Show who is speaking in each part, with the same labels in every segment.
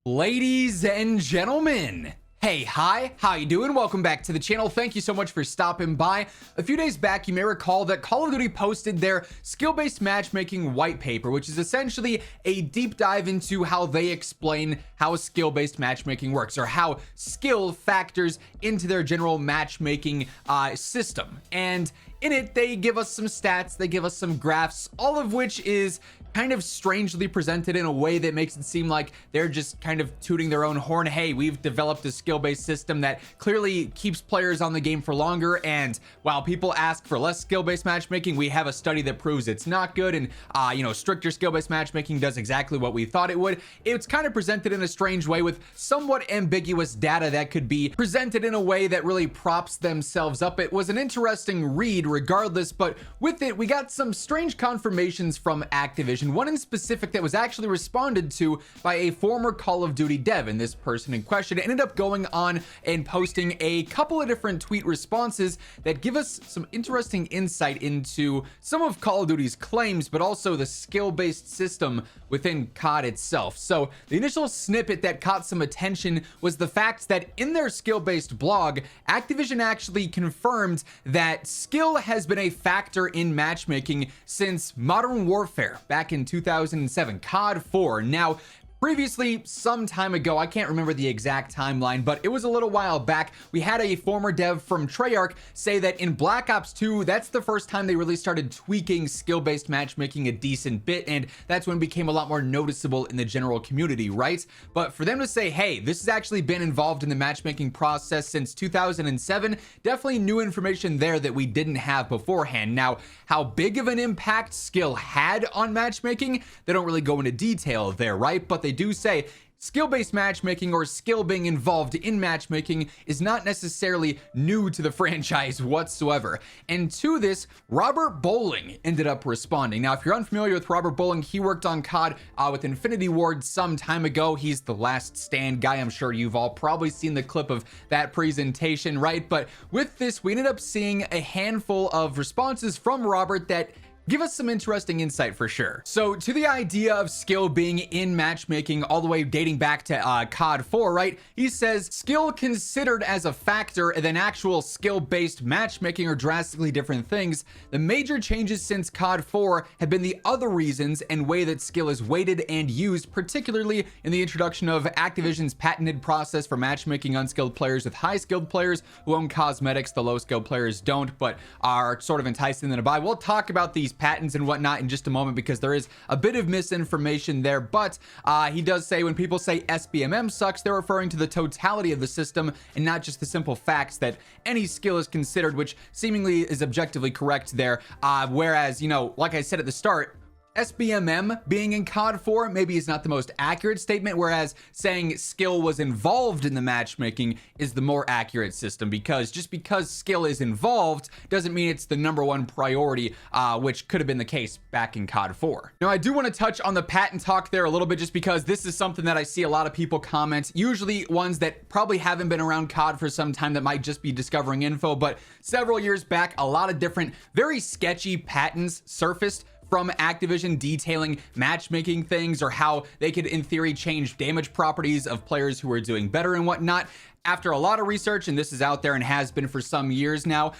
Speaker 1: Ladies and gentlemen, hey, hi, how you doing? Welcome back to the channel. Thank you so much for stopping by. A few days back, you may recall that Call of Duty posted their skill-based matchmaking white paper, which is essentially a deep dive into how they explain how skill-based matchmaking works, or how skill factors into their general matchmaking system. And in it, they give us some stats, they give us some graphs, all of which is kind of strangely presented in a way that makes it seem like they're just kind of tooting their own horn. Hey, we've developed a skill-based system that clearly keeps players on the game for longer, and while people ask for less skill-based matchmaking, we have a study that proves it's not good, and stricter skill-based matchmaking does exactly what we thought it would. It's kind of presented in a strange way with somewhat ambiguous data that could be presented in a way that really props themselves up. It was an interesting read regardless, but with it, we got some strange confirmations from Activision, one in specific that was actually responded to by a former Call of Duty dev, and this person in question ended up going on and posting a couple of different tweet responses that give us some interesting insight into some of Call of Duty's claims, but also the skill-based system within COD itself. So the initial snippet that caught some attention was the fact that in their skill-based blog, Activision actually confirmed that skill has been a factor in matchmaking since Modern Warfare back in 2007, COD 4. Now, previously, some time ago, I can't remember the exact timeline, but it was a little while back, we had a former dev from Treyarch say that in Black Ops 2, that's the first time they really started tweaking skill-based matchmaking a decent bit, and that's when it became a lot more noticeable in the general community, right? But for them to say, hey, this has actually been involved in the matchmaking process since 2007, definitely new information there that we didn't have beforehand. Now, how big of an impact skill had on matchmaking, they don't really go into detail there, right? But they do say skill-based matchmaking, or skill being involved in matchmaking, is not necessarily new to the franchise whatsoever. And to this, Robert Bowling ended up responding. Now, if you're unfamiliar with Robert Bowling, he worked on COD with Infinity Ward some time ago. He's the Last Stand guy. I'm sure you've all probably seen the clip of that presentation, right? But with this, we ended up seeing a handful of responses from Robert that give us some interesting insight for sure. So to the idea of skill being in matchmaking all the way dating back to COD 4, right? He says skill considered as a factor and then actual skill-based matchmaking are drastically different things. The major changes since COD 4 have been the other reasons and way that skill is weighted and used, particularly in the introduction of Activision's patented process for matchmaking unskilled players with high-skilled players who own cosmetics the low-skilled players don't, but are sort of enticing them to buy. We'll talk about these patents and whatnot in just a moment because there is a bit of misinformation there, but he does say when people say SBMM sucks, they're referring to the totality of the system and not just the simple facts that any skill is considered, which seemingly is objectively correct there. Whereas, like I said at the start, SBMM being in COD 4 maybe is not the most accurate statement, whereas saying skill was involved in the matchmaking is the more accurate system, because just because skill is involved doesn't mean it's the #1 priority, which could have been the case back in COD 4. Now, I do want to touch on the patent talk there a little bit, just because this is something that I see a lot of people comment, usually ones that probably haven't been around COD for some time that might just be discovering info, but several years back, a lot of different very sketchy patents surfaced from Activision detailing matchmaking things, or how they could in theory change damage properties of players who are doing better and whatnot. After a lot of research, and this is out there and has been for some years now,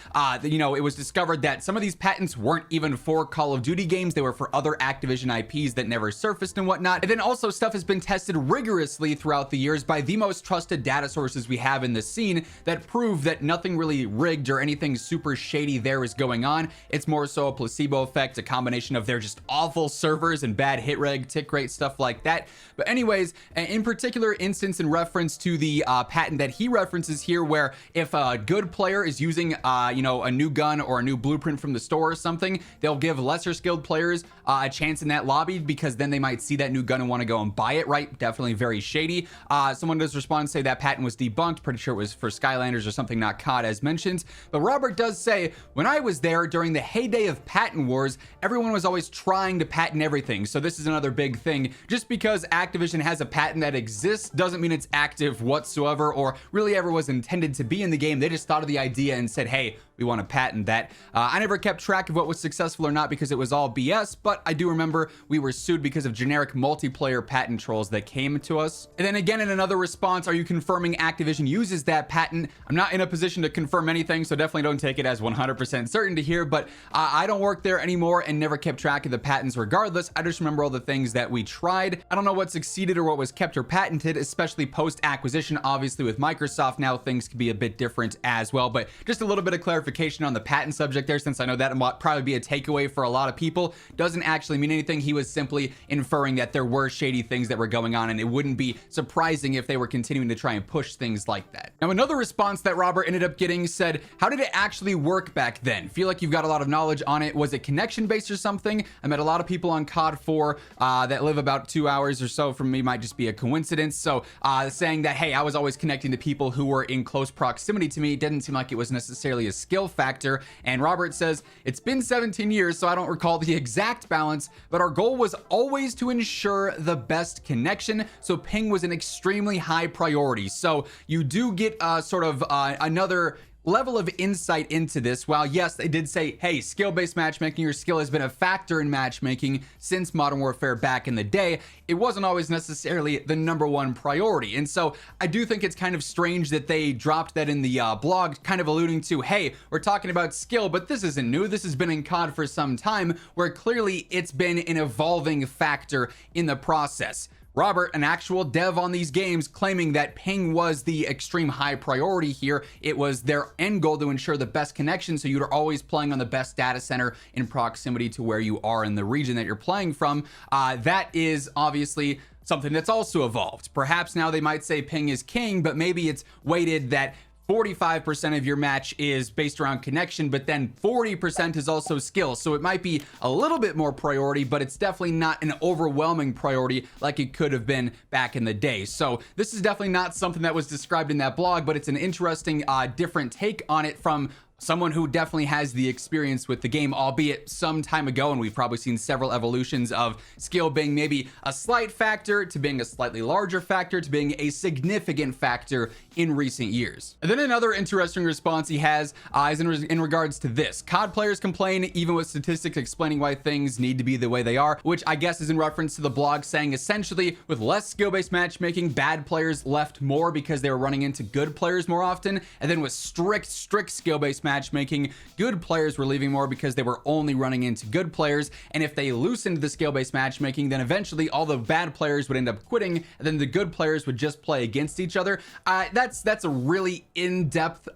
Speaker 1: it was discovered that some of these patents weren't even for Call of Duty games. They were for other Activision IPs that never surfaced and whatnot. And then also stuff has been tested rigorously throughout the years by the most trusted data sources we have in the scene that prove that nothing really rigged or anything super shady there is going on. It's more so a placebo effect, a combination of their just awful servers and bad hit reg, tick rate, stuff like that. But anyways, in particular instance in reference to the patent that he references here, where if a good player is using a new gun or a new blueprint from the store or something, they'll give lesser skilled players a chance in that lobby, because then they might see that new gun and want to go and buy it, right? Definitely very shady. Someone does respond and say that patent was debunked. Pretty sure it was for Skylanders or something, not COD as mentioned. But Robert does say, when I was there during the heyday of patent wars, everyone was always trying to patent everything. So this is another big thing. Just because Activision has a patent that exists doesn't mean it's active whatsoever, or really ever was intended to be in the game. They just thought of the idea and said, hey, we want to patent that. I never kept track of what was successful or not because it was all BS, but I do remember we were sued because of generic multiplayer patent trolls that came to us. And then again, in another response, are you confirming Activision uses that patent? I'm not in a position to confirm anything, so definitely don't take it as 100% certainty here, but I don't work there anymore and never kept track of the patents regardless. I just remember all the things that we tried. I don't know what succeeded or what was kept or patented, especially post-acquisition. Obviously with Microsoft now, things could be a bit different as well, but just a little bit of clarification on the patent subject there, since I know that might probably be a takeaway for a lot of people. Doesn't actually mean anything. He was simply inferring that there were shady things that were going on, and it wouldn't be surprising if they were continuing to try and push things like that. Now, another response that Robert ended up getting said, how did it actually work back then? Feel like you've got a lot of knowledge on it. Was it connection based or something? I met a lot of people on COD 4 that live about 2 hours or so from me. Might just be a coincidence. So saying that, hey, I was always connecting to people who were in close proximity to me. It didn't seem like it was necessarily a skill factor. And Robert says, it's been 17 years, so I don't recall the exact balance, but our goal was always to ensure the best connection. So ping was an extremely high priority. So you do get sort of another level of insight into this. While yes, they did say, hey, skill-based matchmaking, your skill has been a factor in matchmaking since Modern Warfare back in the day, it wasn't always necessarily the #1 priority. And so I do think it's kind of strange that they dropped that in the blog, kind of alluding to, hey, we're talking about skill, but this isn't new. This has been in COD for some time, where clearly it's been an evolving factor in the process. Robert, an actual dev on these games, claiming that ping was the extreme high priority here. It was their end goal to ensure the best connection, so you're always playing on the best data center in proximity to where you are in the region that you're playing from. That is obviously something that's also evolved. Perhaps now they might say ping is king, but maybe it's weighted that 45% of your match is based around connection, but then 40% is also skill. So it might be a little bit more priority, but it's definitely not an overwhelming priority like it could have been back in the day. So this is definitely not something that was described in that blog, but it's an interesting, different take on it from someone who definitely has the experience with the game, albeit some time ago, and we've probably seen several evolutions of skill being maybe a slight factor to being a slightly larger factor to being a significant factor in recent years. And then another interesting response he has is in regards to this. COD players complain even with statistics explaining why things need to be the way they are, which I guess is in reference to the blog saying essentially with less skill-based matchmaking, bad players left more because they were running into good players more often, and then with strict skill-based matchmaking, good players were leaving more because they were only running into good players. And if they loosened the skill-based matchmaking, then eventually all the bad players would end up quitting, and then the good players would just play against each other. That's a really in-depth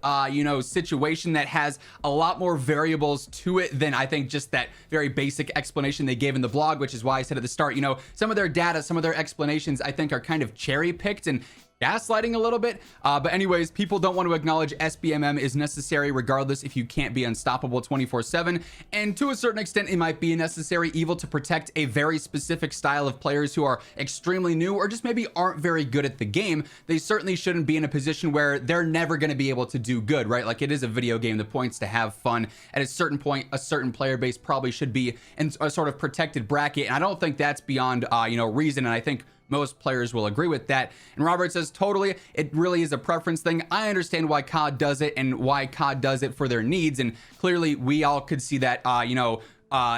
Speaker 1: situation that has a lot more variables to it than I think just that very basic explanation they gave in the blog, which is why I said at the start, some of their data, some of their explanations I think are kind of cherry-picked and gaslighting a little bit. But anyways, people don't want to acknowledge SBMM is necessary regardless if you can't be unstoppable 24/7. And to a certain extent, it might be a necessary evil to protect a very specific style of players who are extremely new or just maybe aren't very good at the game. They certainly shouldn't be in a position where they're never going to be able to do good, right? Like it is a video game. The point's to have fun. At a certain point, a certain player base probably should be in a sort of protected bracket. And I don't think that's beyond, reason. And I think most players will agree with that. And Robert says, totally, it really is a preference thing. I understand why COD does it and why COD does it for their needs. And clearly we all could see that,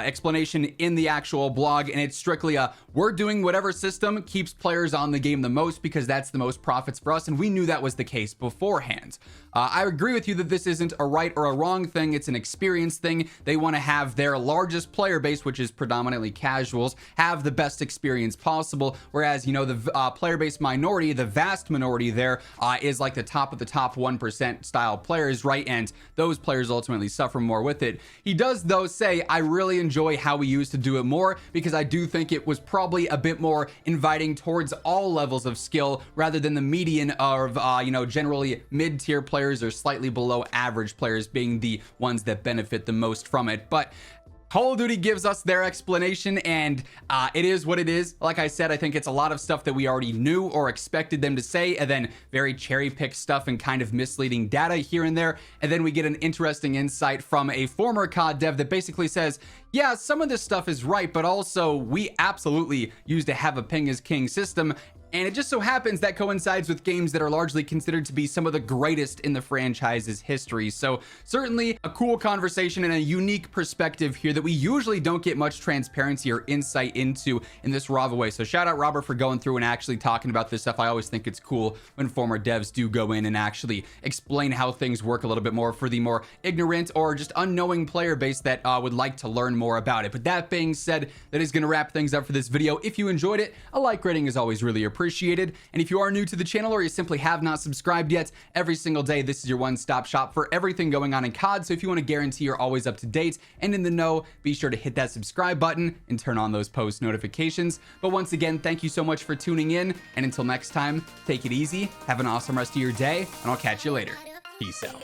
Speaker 1: explanation in the actual blog, and it's strictly we're doing whatever system keeps players on the game the most because that's the most profits for us, and we knew that was the case beforehand. I agree with you that this isn't a right or a wrong thing. It's an experience thing. They want to have their largest player base, which is predominantly casuals, have the best experience possible, whereas the player base minority, the vast minority there, is like the top of the top 1% style players, right? And those players ultimately suffer more with it. He does though say, I really enjoy how we used to do it more because I do think it was probably a bit more inviting towards all levels of skill rather than the median of generally mid-tier players or slightly below average players being the ones that benefit the most from it. But Call of Duty gives us their explanation, and it is what it is. Like I said, I think it's a lot of stuff that we already knew or expected them to say, and then very cherry-picked stuff and kind of misleading data here and there. And then we get an interesting insight from a former COD dev that basically says, yeah, some of this stuff is right, but also we absolutely used to have a ping is king system. And it just so happens that coincides with games that are largely considered to be some of the greatest in the franchise's history. So certainly a cool conversation and a unique perspective here that we usually don't get much transparency or insight into in this raw way. So shout out Robert for going through and actually talking about this stuff. I always think it's cool when former devs do go in and actually explain how things work a little bit more for the more ignorant or just unknowing player base that would like to learn more about it. But that being said, that is going to wrap things up for this video. If you enjoyed it, a like rating is always really appreciated. And if you are new to the channel or you simply have not subscribed yet, every single day this is your one-stop shop for everything going on in COD. So if you want to guarantee you're always up to date and in the know, be sure to hit that subscribe button and turn on those post notifications. But once again, thank you so much for tuning in, and until next time, take it easy, have an awesome rest of your day, and I'll catch you later. Peace out.